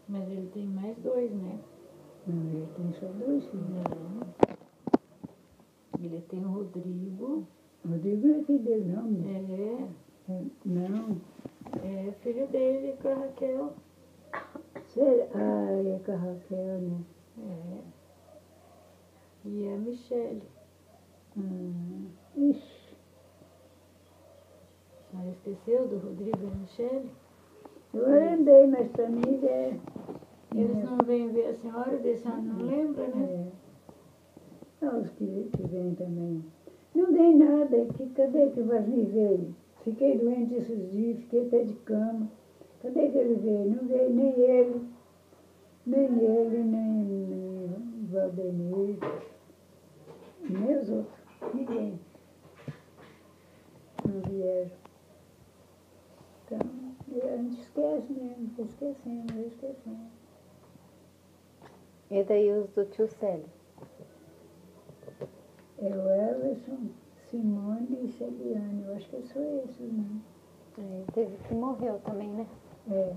Mas ele tem mais dois, né? Não, ele tem só 2 filhos. Não. Ele tem o Rodrigo. Rodrigo não é filho dele, não, né? Não. É filho dele com a Raquel. Sério? Ah, é com a Raquel, né? É. E a Michele. Ixi, A senhora esqueceu do Rodrigo e a Michele? eu lembrei, mas para mim é... Eles não vêm ver a senhora, a senhora não lembra, né? Os que vêm também. Não dei nada, cadê que vai me ver? Fiquei doente esses dias, fiquei até de cama. Cadê que ele veio? Não veio nem o Valdemir, nem os outros, ninguém. Não vieram. Então, a gente esquece mesmo, esquecendo. E daí os do tio Célio? É o Everson, Simone e Celiane, eu acho que são esses, né? Teve que morreu também, né? É.